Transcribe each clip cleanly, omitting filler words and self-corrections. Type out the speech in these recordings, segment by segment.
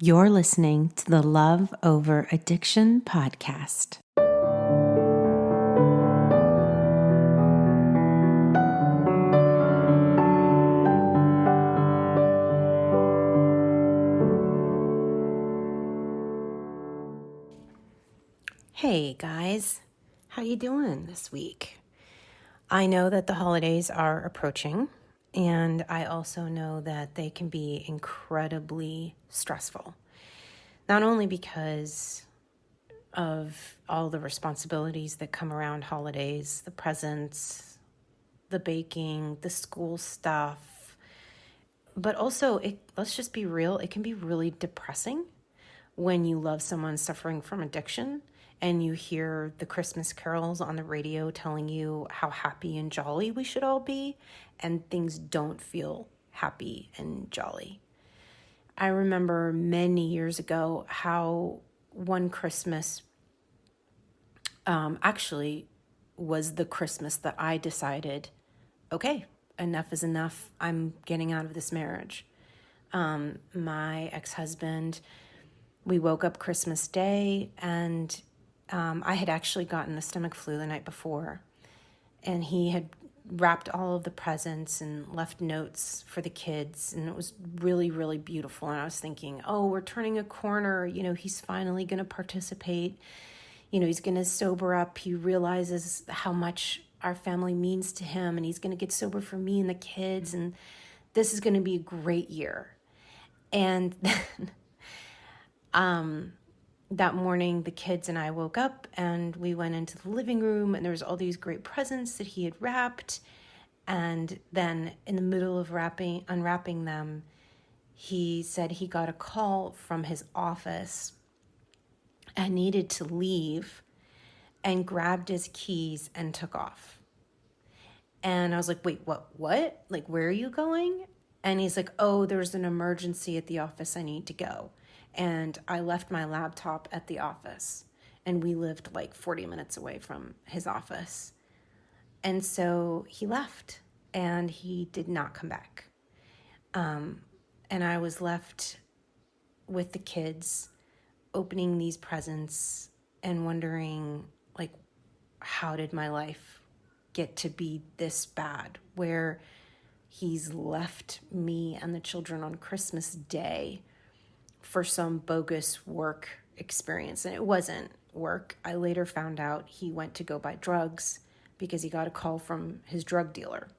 You're listening to the Love Over Addiction podcast. Hey guys, how you doing this week? I know that the holidays are approaching, and I also know that they can be incredibly stressful. Not only because of all the responsibilities that come around holidays, the presents, the baking, the school stuff, but also, let's just be real, it can be really depressing when you love someone suffering from addiction and you hear the Christmas carols on the radio telling you how happy and jolly we should all be, and things don't feel happy and jolly. I remember many years ago how one Christmas actually was the Christmas that I decided, okay, enough is enough. I'm getting out of this marriage. My ex-husband, we woke up Christmas Day, and I had actually gotten the stomach flu the night before, and he had wrapped all of the presents and left notes for the kids, and it was really, really beautiful. And I was thinking, oh, we're turning a corner. You know, he's finally going to participate. You know, he's going to sober up. He realizes how much our family means to him, and he's going to get sober for me and the kids, and this is going to be a great year. And then that morning, the kids and I woke up and we went into the living room, and there was all these great presents that he had wrapped. And then in the middle of unwrapping them, he said he got a call from his office and needed to leave, and grabbed his keys and took off. And I was like, wait, what? Like, where are you going? And he's like, oh, there's an emergency at the office. I need to go. And I left my laptop at the office, and we lived like 40 minutes away from his office. And so he left, and he did not come back. And I was left with the kids opening these presents and wondering, like, how did my life get to be this bad, where he's left me and the children on Christmas Day for some bogus work experience. And it wasn't work. I later found out he went to go buy drugs because he got a call from his drug dealer.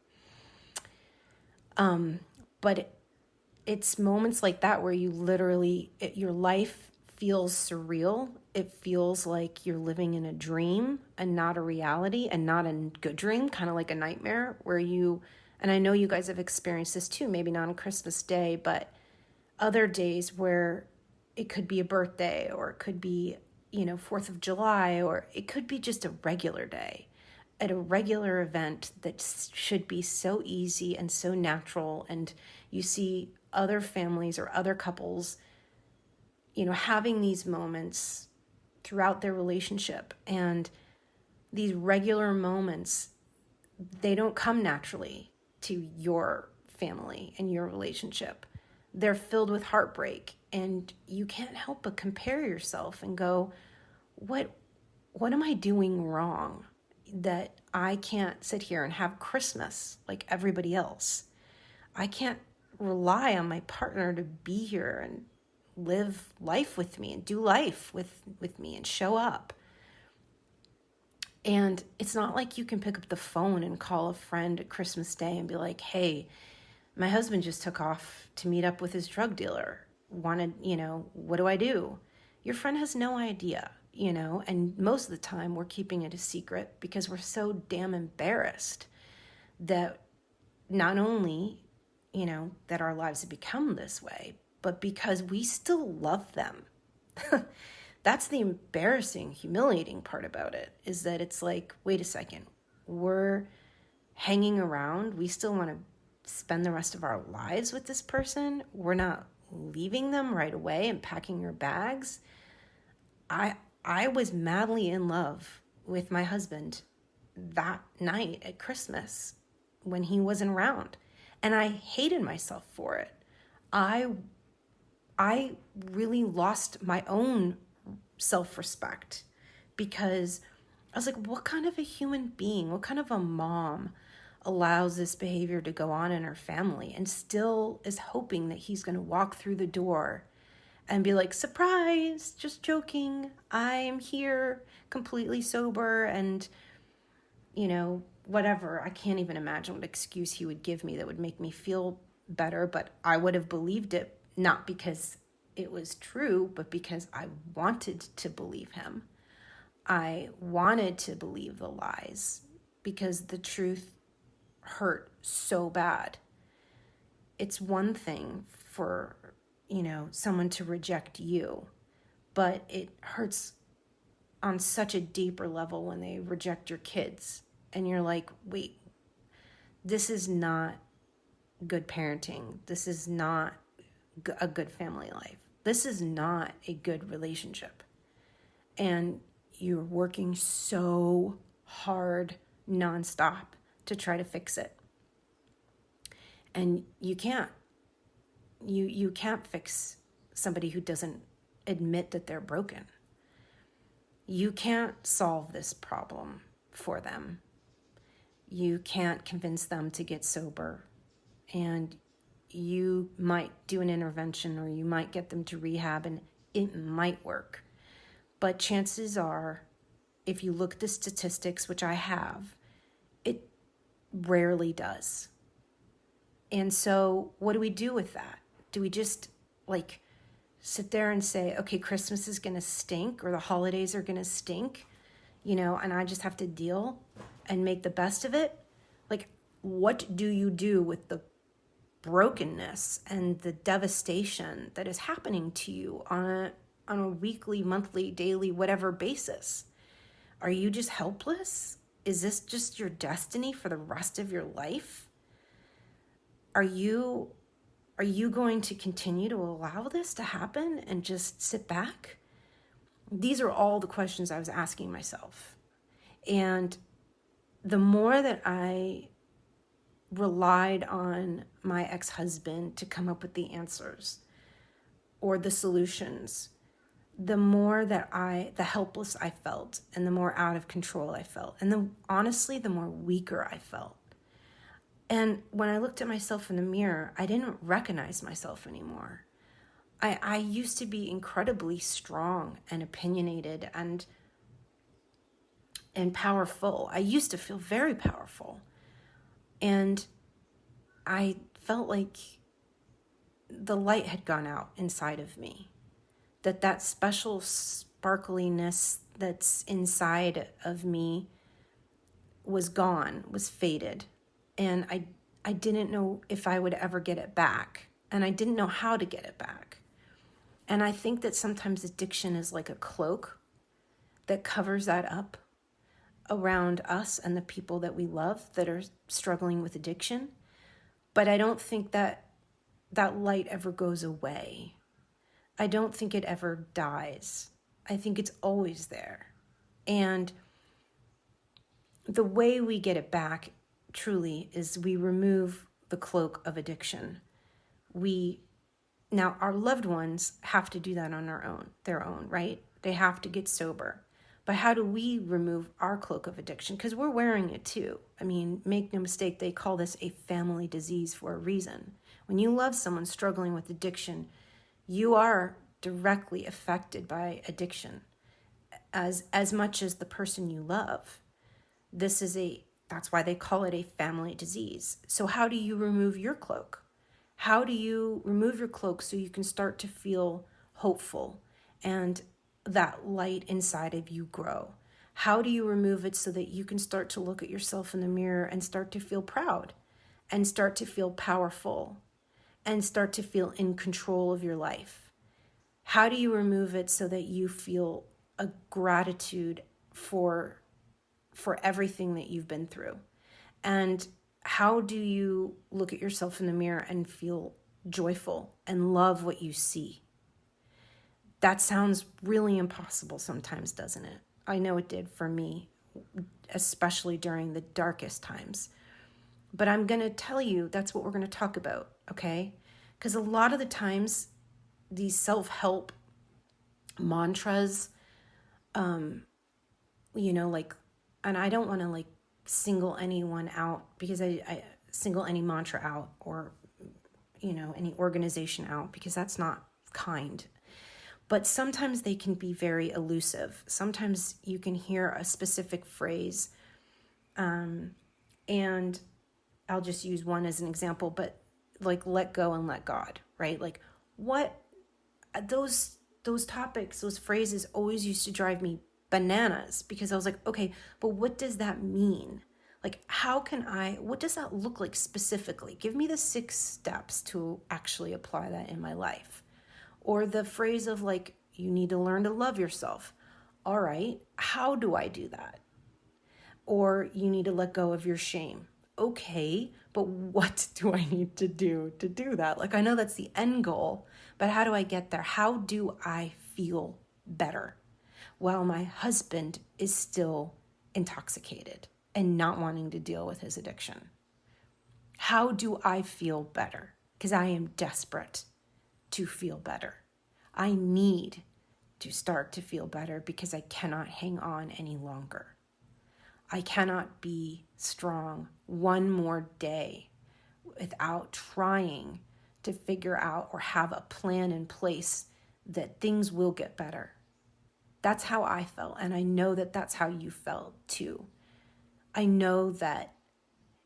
But it's moments like that where you literally, your life feels surreal. It feels like you're living in a dream and not a reality, and not a good dream, kind of like a nightmare where and I know you guys have experienced this too, maybe not on Christmas Day, but other days where it could be a birthday, or it could be, 4th of July, or it could be just a regular day at a regular event that should be so easy and so natural. And you see other families or other couples, having these moments throughout their relationship. And these regular moments, they don't come naturally to your family and your relationship. They're filled with heartbreak, and you can't help but compare yourself and go, what am I doing wrong that I can't sit here and have Christmas like everybody else? I can't rely on my partner to be here and live life with me and do life with me and show up. And it's not like you can pick up the phone and call a friend at Christmas Day and be like, hey, my husband just took off to meet up with his drug dealer. What do I do? Your friend has no idea, and most of the time we're keeping it a secret because we're so damn embarrassed that not only, that our lives have become this way, but because we still love them. That's the embarrassing, humiliating part about it, is that it's like, wait a second, we're hanging around. We still want to spend the rest of our lives with this person. We're not leaving them right away and packing your bags. I was madly in love with my husband that night at Christmas when he wasn't around, and I hated myself for it. I I really lost my own self-respect because I was like, what kind of a human being, what kind of a mom allows this behavior to go on in her family and still is hoping that he's going to walk through the door and be like, surprise, just joking. I am here completely sober and, whatever. I can't even imagine what excuse he would give me that would make me feel better, but I would have believed it, not because it was true, but because I wanted to believe him. I wanted to believe the lies because the truth hurt so bad. It's one thing for, someone to reject you, but it hurts on such a deeper level when they reject your kids. And you're like, wait, this is not good parenting. This is not a good family life. This is not a good relationship. And you're working so hard nonstop to try to fix it. And you can't. You can't fix somebody who doesn't admit that they're broken. You can't solve this problem for them. You can't convince them to get sober. And you might do an intervention or you might get them to rehab and it might work. But chances are, if you look at the statistics, which I have, it rarely does. And so what do we do with that? Do we just sit there and say, okay, Christmas is going to stink or the holidays are going to stink, and I just have to deal and make the best of it? What do you do with the brokenness and the devastation that is happening to you on a weekly, monthly, daily, whatever basis? Are you just helpless? Is this just your destiny for the rest of your life? Are you going to continue to allow this to happen and just sit back? These are all the questions I was asking myself. And the more that I relied on my ex-husband to come up with the answers or the solutions, the more that the helpless I felt and the more out of control I felt. And honestly, the more weaker I felt. And when I looked at myself in the mirror, I didn't recognize myself anymore. I used to be incredibly strong and opinionated and powerful. I used to feel very powerful. And I felt like the light had gone out inside of me. That special sparkliness that's inside of me was gone, was faded. And I didn't know if I would ever get it back. And I didn't know how to get it back. And I think that sometimes addiction is like a cloak that covers that up around us and the people that we love that are struggling with addiction. But I don't think that light ever goes away. I don't think it ever dies. I think it's always there. And the way we get it back truly is we remove the cloak of addiction. Now our loved ones have to do that on their own, right? They have to get sober. But how do we remove our cloak of addiction? Because we're wearing it too. I mean, make no mistake, they call this a family disease for a reason. When you love someone struggling with addiction, you are directly affected by addiction as much as the person you love. That's why they call it a family disease. So how do you remove your cloak? How do you remove your cloak so you can start to feel hopeful and that light inside of you grow? How do you remove it so that you can start to look at yourself in the mirror and start to feel proud and start to feel powerful and start to feel in control of your life? How do you remove it so that you feel a gratitude for everything that you've been through? And how do you look at yourself in the mirror and feel joyful and love what you see? That sounds really impossible sometimes, doesn't it? I know it did for me, especially during the darkest times. But I'm going to tell you that's what we're going to talk about, okay? Because a lot of the times these self-help mantras, like, and I don't want to like single anyone out, because I single any mantra out, or, any organization out, because that's not kind. But sometimes they can be very elusive. Sometimes you can hear a specific phrase, and I'll just use one as an example, but like, let go and let God, right? Like, what those topics, those phrases always used to drive me bananas, because I was like, okay, but what does that mean? Like, what does that look like specifically? Give me the 6 steps to actually apply that in my life. Or the phrase of like, you need to learn to love yourself. All right, how do I do that? Or you need to let go of your shame. Okay, but what do I need to do that? Like, I know that's the end goal, but how do I get there? How do I feel better while my husband is still intoxicated and not wanting to deal with his addiction? How do I feel better? Because I am desperate to feel better. I need to start to feel better, because I cannot hang on any longer. I cannot be strong one more day without trying to figure out or have a plan in place that things will get better. That's how I felt, and I know that that's how you felt too. I know that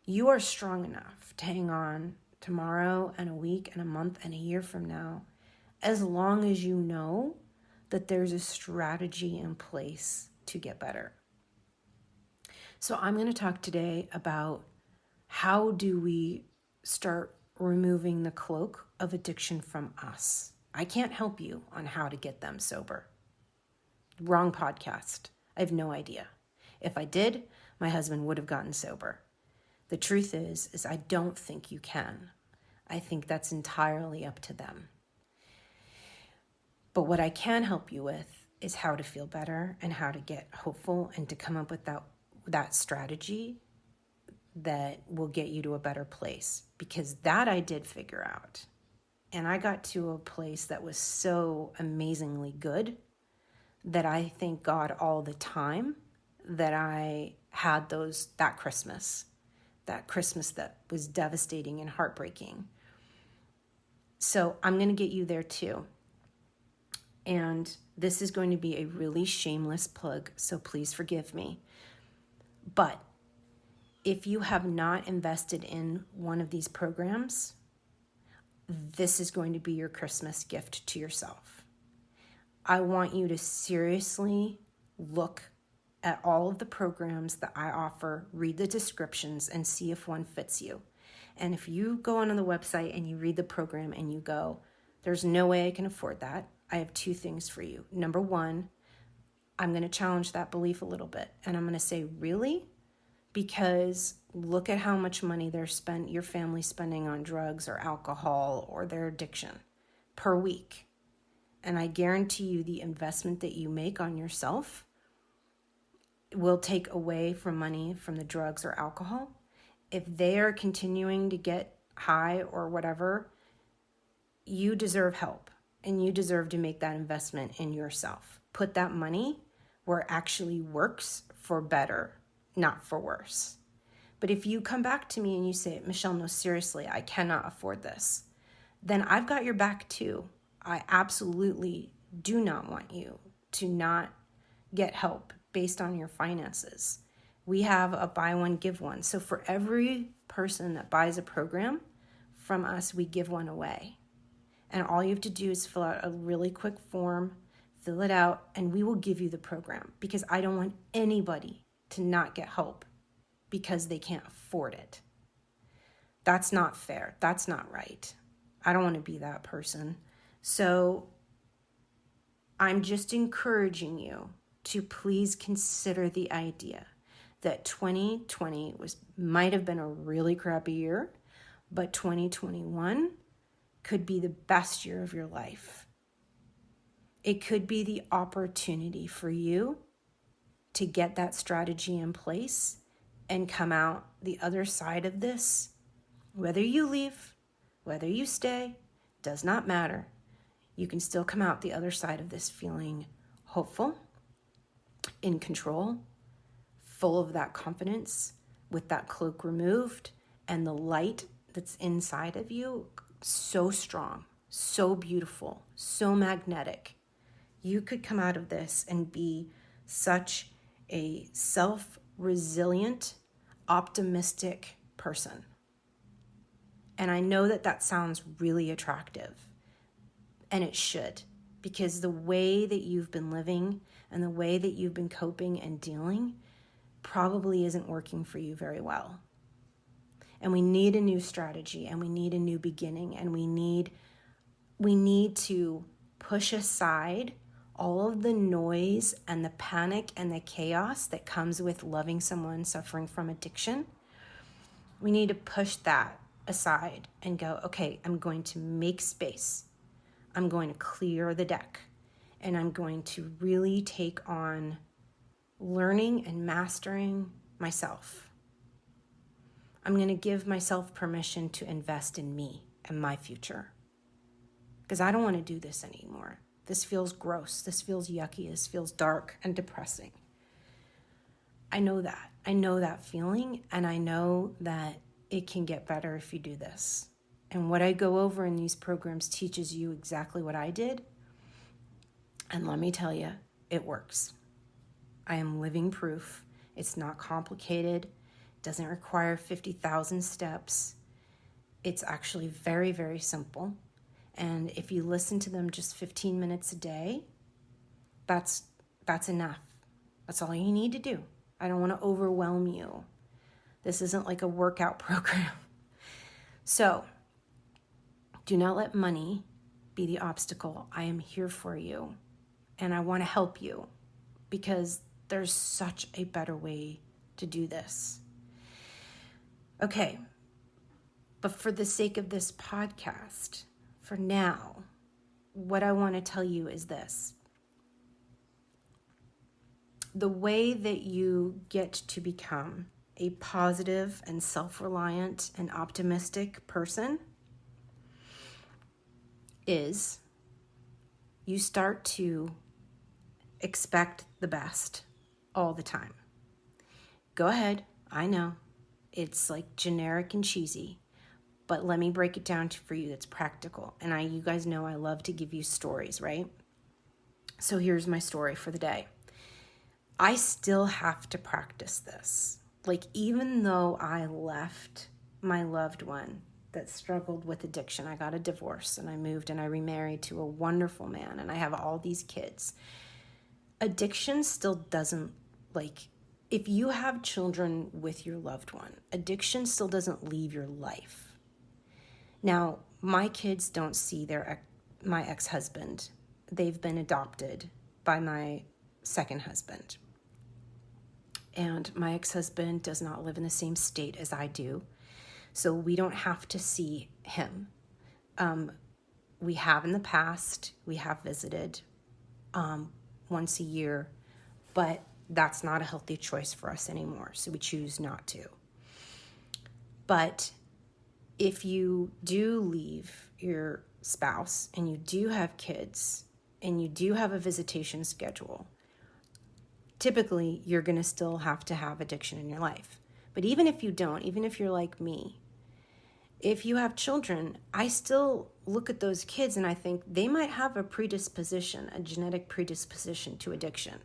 you are strong enough to hang on tomorrow and a week and a month and a year from now, as long as you know that there's a strategy in place to get better. So I'm going to talk today about how do we start removing the cloak of addiction from us. I can't help you on how to get them sober. Wrong podcast. I have no idea. If I did, my husband would have gotten sober. The truth is I don't think you can. I think that's entirely up to them. But what I can help you with is how to feel better and how to get hopeful and to come up with that strategy that will get you to a better place, because that I did figure out. And I got to a place that was so amazingly good that I thank God all the time that I had that Christmas that was devastating and heartbreaking. So I'm going to get you there too. And this is going to be a really shameless plug, so please forgive me. But if you have not invested in one of these programs, this is going to be your Christmas gift to yourself. I want you to seriously look at all of the programs that I offer, read the descriptions, and see if one fits you. And if you go on the website and you read the program and you go, there's no way I can afford that, I have 2 things for you. Number 1, I'm going to challenge that belief a little bit. And I'm going to say, really? Because look at how much money your family's spending on drugs or alcohol or their addiction per week. And I guarantee you the investment that you make on yourself will take away from money from the drugs or alcohol. If they are continuing to get high or whatever, you deserve help. And you deserve to make that investment in yourself. Put that money where it actually works for better, not for worse. But if you come back to me and you say, Michelle, no, seriously, I cannot afford this, then I've got your back too. I absolutely do not want you to not get help based on your finances. We have a buy one, give one. So for every person that buys a program from us, we give one away. And all you have to do is fill out a really quick form, fill it out, and we will give you the program, because I don't want anybody to not get help because they can't afford it. That's not fair. That's not right. I don't want to be that person. So I'm just encouraging you to please consider the idea that 2020 might have been a really crappy year, but 2021 could be the best year of your life. It could be the opportunity for you to get that strategy in place and come out the other side of this. Whether you leave, whether you stay, does not matter. You can still come out the other side of this feeling hopeful, in control, full of that confidence, with that cloak removed, and the light that's inside of you so strong, so beautiful, so magnetic. You could come out of this and be such a self-resilient, optimistic person. And I know that that sounds really attractive, and it should, because the way that you've been living and the way that you've been coping and dealing probably isn't working for you very well. And we need a new strategy, and we need a new beginning, and we need to push aside all of the noise and the panic and the chaos that comes with loving someone suffering from addiction. We need to push that aside and go, okay, I'm going to make space. I'm going to clear the deck, and I'm going to really take on learning and mastering myself. I'm going to give myself permission to invest in me and my future, because I don't want to do this anymore. This feels gross. This feels yucky. This feels dark and depressing. I know that. I know that feeling, and I know that it can get better if you do this. And what I go over in these programs teaches you exactly what I did. And let me tell you, it works. I am living proof. It's not complicated. It doesn't require 50,000 steps. It's actually very, very simple. And if you listen to them just 15 minutes a day, that's enough. That's all you need to do. I don't want to overwhelm you. This isn't like a workout program. So, do not let money be the obstacle. I am here for you, and I want to help you, because there's such a better way to do this. Okay, but for the sake of this podcast, for now, what I want to tell you is this. The way that you get to become a positive and self-reliant and optimistic person is you start to expect the best all the time. Go ahead, I know, it's like generic and cheesy, but let me break it down for you that's practical. And you guys know I love to give you stories, right? So here's my story for the day. I still have to practice this. Like, even though I left my loved one that struggled with addiction, I got a divorce and I moved and I remarried to a wonderful man and I have all these kids. Addiction still doesn't, if you have children with your loved one, addiction still doesn't leave your life. Now, my kids don't see my ex-husband. They've been adopted by my second husband. And my ex-husband does not live in the same state as I do, so we don't have to see him. We have in the past, we have visited once a year, but that's not a healthy choice for us anymore, so we choose not to. But if you do leave your spouse and you do have kids and you do have a visitation schedule, typically you're going to still have to have addiction in your life. But even if you don't, even if you're like me, if you have children, I still look at those kids and I think they might have a predisposition, a genetic predisposition to addiction.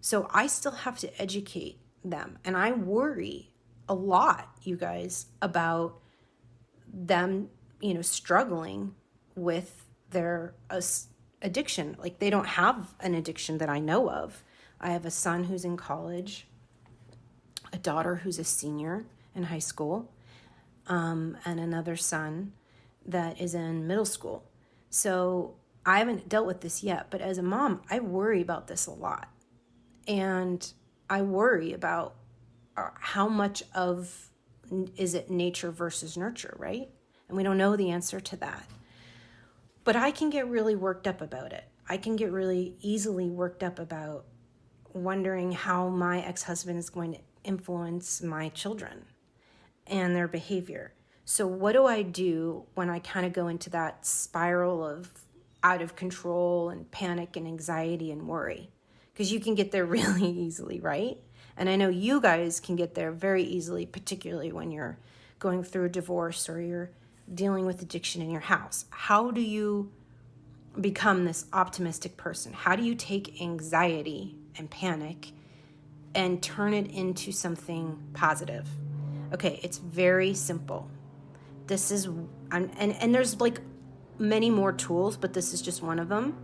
So I still have to educate them. And I worry a lot, you guys, about them, struggling with their addiction. Like, they don't have an addiction that I know of. I have a son who's in college, a daughter who's a senior in high school, and another son that is in middle school. So I haven't dealt with this yet, but as a mom, I worry about this a lot. And I worry about how much of, is it nature versus nurture, right? And we don't know the answer to that. But I can get really worked up about it. I can get really easily worked up about wondering how my ex-husband is going to influence my children and their behavior. So what do I do when I kind of go into that spiral of out of control and panic and anxiety and worry, because you can get there really easily, right? And I know you guys can get there very easily, particularly when you're going through a divorce or you're dealing with addiction in your house. How do you become this optimistic person? How do you take anxiety and panic and turn it into something positive? Okay, it's very simple. This is, and there's like many more tools, but this is just one of them.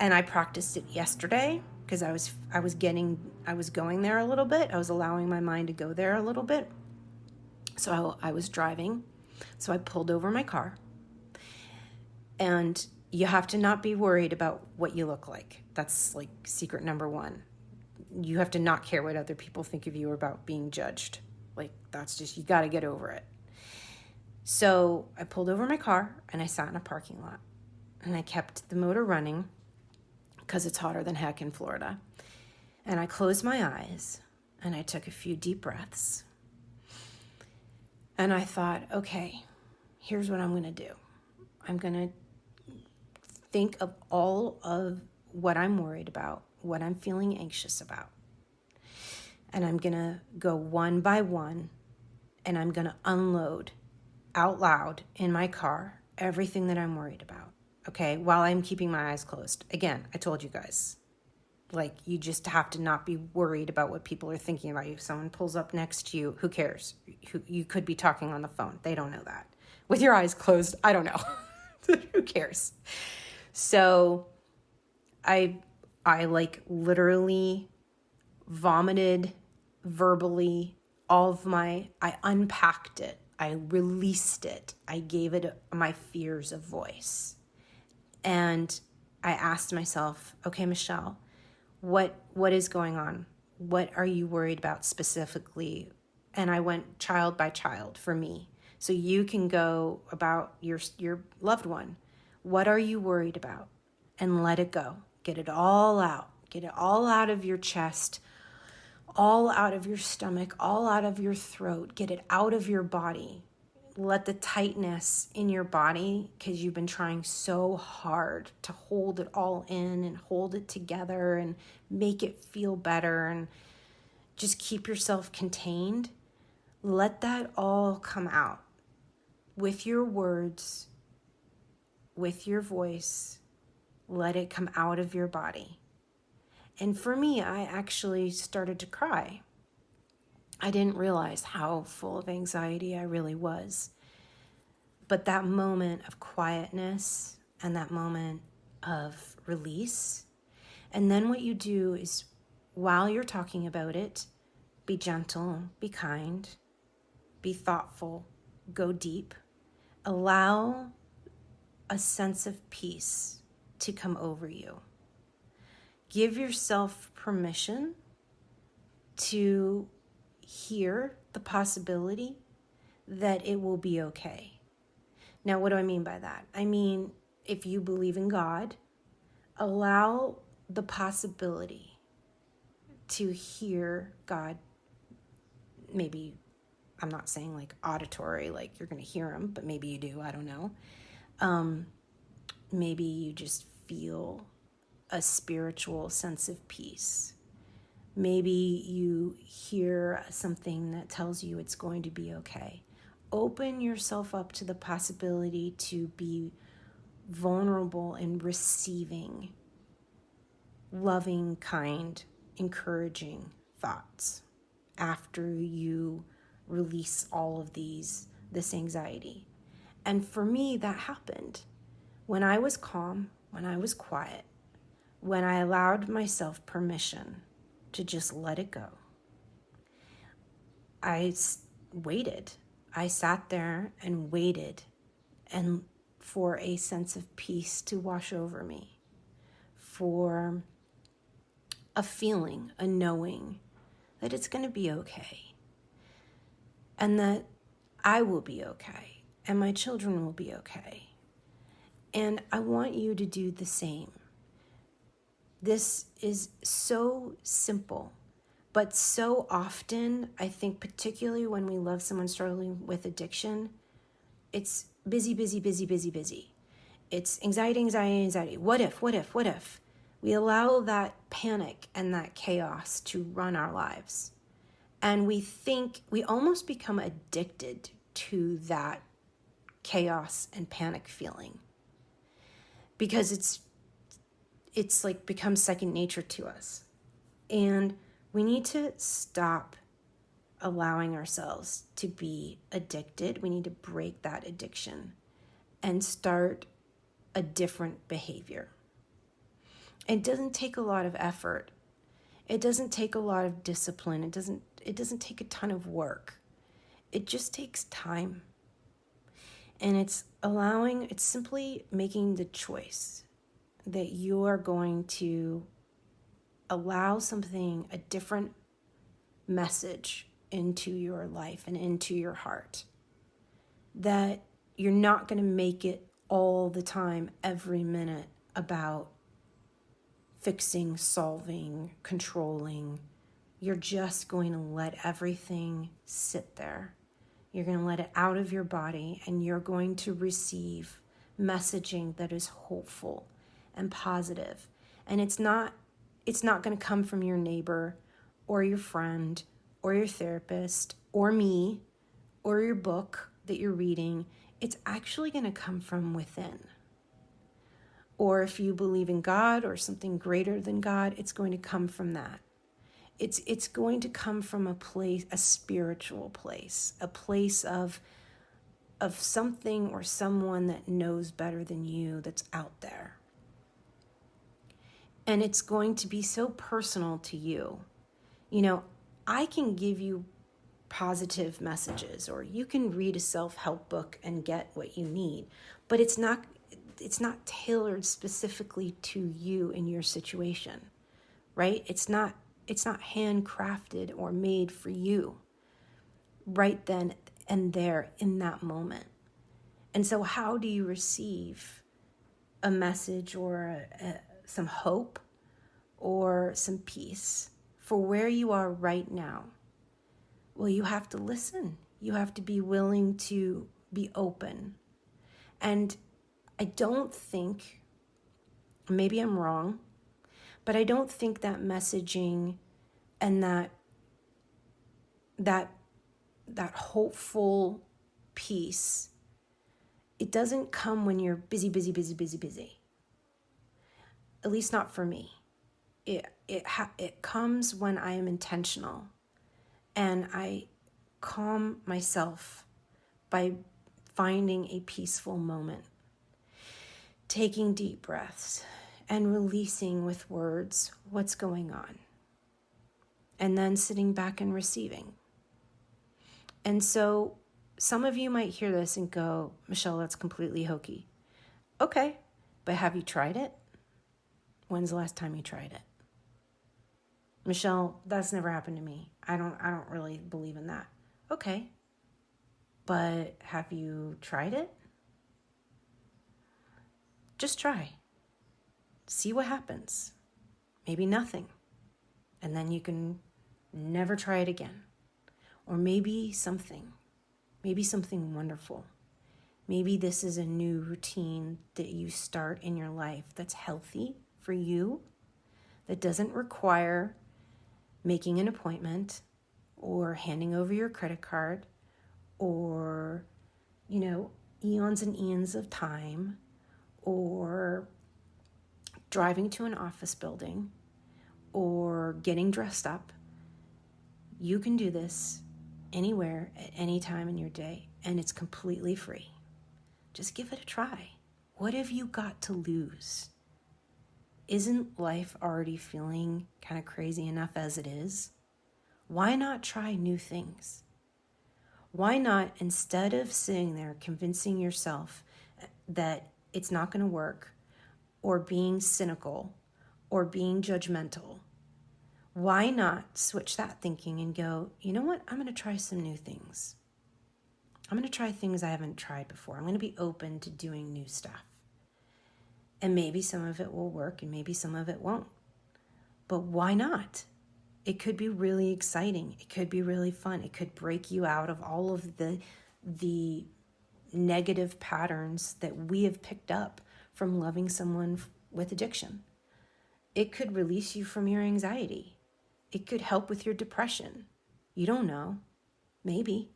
And I practiced it yesterday because I was going there a little bit. I was allowing my mind to go there a little bit. So I was driving. So I pulled over my car. And you have to not be worried about what you look like. That's like secret number one. You have to not care what other people think of you or about being judged. Like, that's just, you got to get over it. So I pulled over my car and I sat in a parking lot. And I kept the motor running because it's hotter than heck in Florida. And I closed my eyes and I took a few deep breaths. And I thought, okay, here's what I'm going to do. I'm going to think of all of what I'm worried about, what I'm feeling anxious about. And I'm going to go one by one, and I'm going to unload out loud in my car everything that I'm worried about, okay, while I'm keeping my eyes closed. Again, I told you guys, like, you just have to not be worried about what people are thinking about you. If someone pulls up next to you, who cares? You could be talking on the phone. They don't know that. With your eyes closed, I don't know. Who cares? So I like literally vomited verbally I unpacked it. I released it. I gave it my fears a voice. And I asked myself, okay, Michelle, what is going on? What are you worried about specifically? And I went child by child for me. So you can go about your loved one. What are you worried about? And let it go. Get it all out. Get it all out of your chest, all out of your stomach, all out of your throat. Get it out of your body. Let the tightness in your body, because you've been trying so hard to hold it all in and hold it together and make it feel better and just keep yourself contained. Let that all come out with your words, with your voice. Let it come out of your body. And for me, I actually started to cry. I didn't realize how full of anxiety I really was. But that moment of quietness and that moment of release. And then what you do is, while you're talking about it, be gentle, be kind, be thoughtful, go deep. Allow a sense of peace to come over you. Give yourself permission to hear the possibility that it will be okay. Now, what do I mean by that? I mean, if you believe in God, allow the possibility to hear God. Maybe, I'm not saying like auditory, like you're going to hear him, but maybe you do, I don't know. Maybe you just feel a spiritual sense of peace. Maybe you hear something that tells you it's going to be okay. Open yourself up to the possibility to be vulnerable in receiving loving, kind, encouraging thoughts after you release all of this anxiety. And for me, that happened when I was calm, when I was quiet, when I allowed myself permission to just let it go. I waited. I sat there and waited and for a sense of peace to wash over me, for a feeling, a knowing that it's going to be okay and that I will be okay and my children will be okay. And I want you to do the same. This is so simple, but so often, I think particularly when we love someone struggling with addiction, it's busy, busy, busy, busy, busy. It's anxiety, anxiety, anxiety. What if, what if, what if? We allow that panic and that chaos to run our lives. And we almost become addicted to that chaos and panic feeling because it's like becomes second nature to us. And we need to stop allowing ourselves to be addicted. We need to break that addiction and start a different behavior. It doesn't take a lot of effort. It doesn't take a lot of discipline. It doesn't take a ton of work. It just takes time. And it's simply making the choice that you are going to allow a different message into your life and into your heart. That you're not going to make it all the time, every minute, about fixing, solving, controlling. You're just going to let everything sit there. You're going to let it out of your body, and you're going to receive messaging that is hopeful and positive. And it's not going to come from your neighbor or your friend or your therapist or me or your book that you're reading. It's actually going to come from within. Or if you believe in God or something greater than God, it's going to come from that. It's going to come from a place, a spiritual place, a place of something or someone that knows better than you that's out there. And it's going to be so personal to you. You know, I can give you positive messages, or you can read a self-help book and get what you need, but it's not tailored specifically to you and your situation, right? It's not handcrafted or made for you right then and there in that moment. And so how do you receive a message or some hope or some peace for where you are right now? Well, you have to listen. You have to be willing to be open. And I don't think, maybe I'm wrong, but I don't think that messaging and that hopeful peace, it doesn't come when you're busy. At least not for me. It comes when I am intentional, and I calm myself by finding a peaceful moment, taking deep breaths and releasing with words what's going on, and then sitting back and receiving. And so some of you might hear this and go, Michelle, that's completely hokey. Okay, but have you tried it? When's the last time you tried it? Michelle, that's never happened to me. I don't really believe in that. Okay, but have you tried it? Just try. See what happens. Maybe nothing. And then you can never try it again. Or maybe something wonderful. Maybe this is a new routine that you start in your life that's healthy for you, that doesn't require making an appointment or handing over your credit card or, eons and eons of time, or driving to an office building or getting dressed up. You can do this anywhere at any time in your day, and it's completely free. Just give it a try. What have you got to lose? Isn't life already feeling kind of crazy enough as it is? Why not try new things? Why not, instead of sitting there convincing yourself that it's not going to work, or being cynical, or being judgmental, why not switch that thinking and go, you know what? I'm going to try some new things. I'm going to try things I haven't tried before. I'm going to be open to doing new stuff. And maybe some of it will work and maybe some of it won't. But why not? It could be really exciting. It could be really fun. It could break you out of all of the negative patterns that we have picked up from loving someone with addiction. It could release you from your anxiety. It could help with your depression. You don't know. Maybe.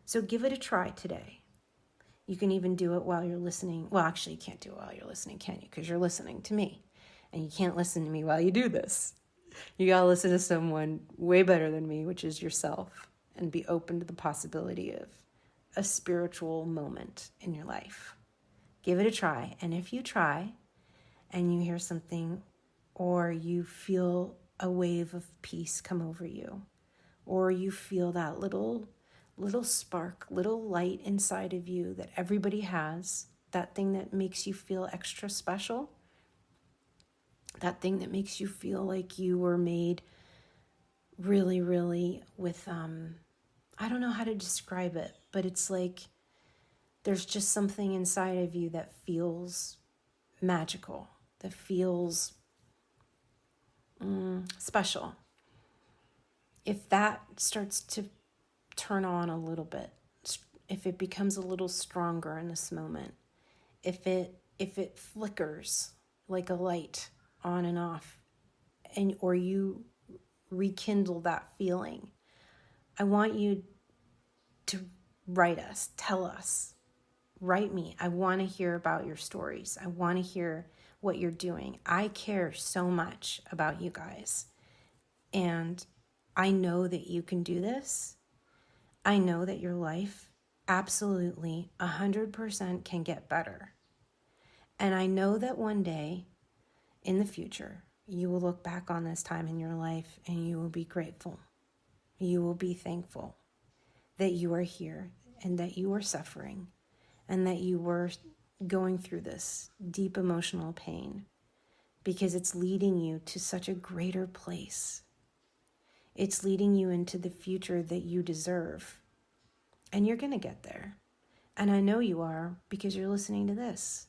So give it a try today. You can even do it while you're listening. Well, actually, you can't do it while you're listening, can you? Because you're listening to me. And you can't listen to me while you do this. You got to listen to someone way better than me, which is yourself, and be open to the possibility of a spiritual moment in your life. Give it a try. And if you try and you hear something, or you feel a wave of peace come over you, or you feel that little spark, little light inside of you that everybody has, that thing that makes you feel extra special, that thing that makes you feel like you were made really, really with, I don't know how to describe it, but it's like there's just something inside of you that feels magical, that feels special. If that starts to turn on a little bit, if it becomes a little stronger in this moment, if it flickers like a light on and off, or you rekindle that feeling, I want you to write us, tell us, write me. I want to hear about your stories. I want to hear what you're doing. I care so much about you guys. And I know that you can do this. I know that your life absolutely 100% can get better. And I know that one day in the future, you will look back on this time in your life and you will be grateful. You will be thankful that you are here and that you are suffering and that you were going through this deep emotional pain, because it's leading you to such a greater place. It's leading you into the future that you deserve. And you're going to get there. And I know you are, because you're listening to this.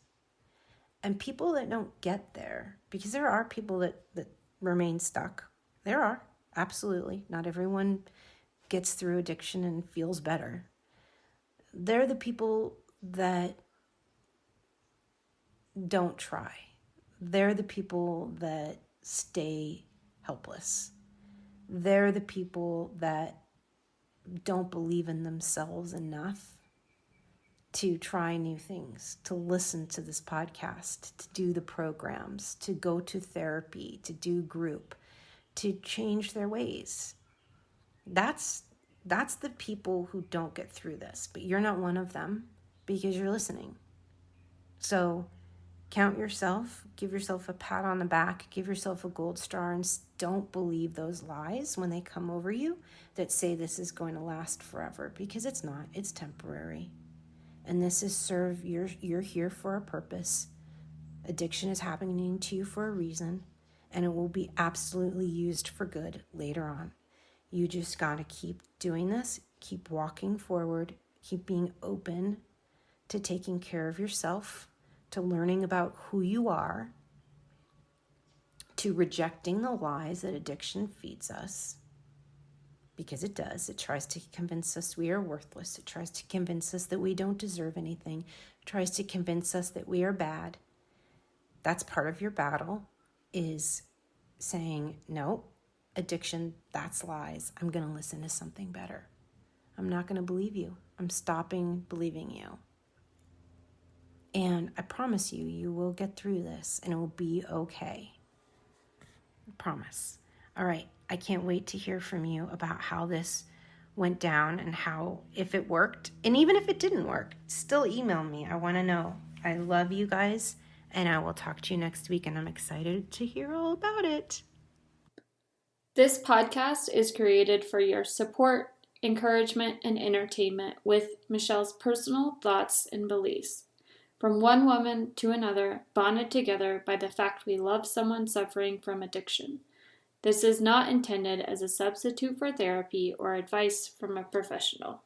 And people that don't get there, because there are people that remain stuck. There are, absolutely. Not everyone gets through addiction and feels better. They're the people that don't try. They're the people that stay helpless. They're the people that don't believe in themselves enough to try new things, to listen to this podcast, to do the programs, to go to therapy, to do group, to change their ways. That's the people who don't get through this, but you're not one of them because you're listening. So count yourself, give yourself a pat on the back, give yourself a gold star, and don't believe those lies when they come over you that say this is going to last forever, because it's not. It's temporary. And this is you're here for a purpose. Addiction is happening to you for a reason, and it will be absolutely used for good later on. You just got to keep doing this, keep walking forward, keep being open to taking care of yourself, to learning about who you are, to rejecting the lies that addiction feeds us, because it does. It tries to convince us we are worthless. It tries to convince us that we don't deserve anything. It tries to convince us that we are bad. That's part of your battle, is saying, no, addiction, that's lies. I'm going to listen to something better. I'm not going to believe you. I'm stopping believing you. And I promise you, you will get through this and it will be okay. I promise. All right. I can't wait to hear from you about how this went down and if it worked. And even if it didn't work, still email me. I want to know. I love you guys, and I will talk to you next week, and I'm excited to hear all about it. This podcast is created for your support, encouragement, and entertainment with Michelle's personal thoughts and beliefs. From one woman to another, bonded together by the fact we love someone suffering from addiction. This is not intended as a substitute for therapy or advice from a professional.